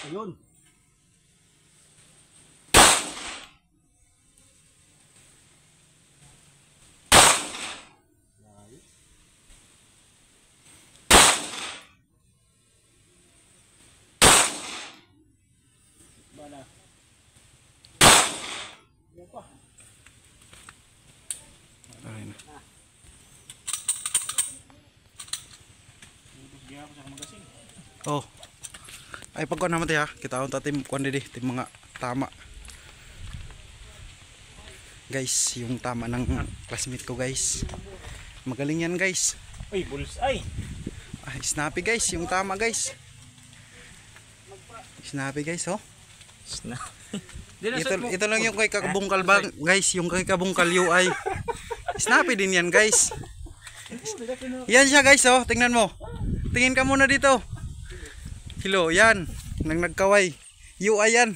Ayun. Bala. Yan pa. Ay na. Oh. Ay pagkuan naman tayo ha. Kita akong tatim kuan didi, tim mga tama. Guys, yung tama ng classmate ko guys. Magaling yan guys. Uy, bullseye. Ay, snappy guys, yung tama guys. Snappy guys, oh. Ito lang yung kay Kabungkal ba, guys, yung kay Kabungkal UI. Snappy din yan guys. Yan siya guys, oh, tingnan mo. Tingin ka muna dito. Hello, yan. Nang nagkaway. UI yan.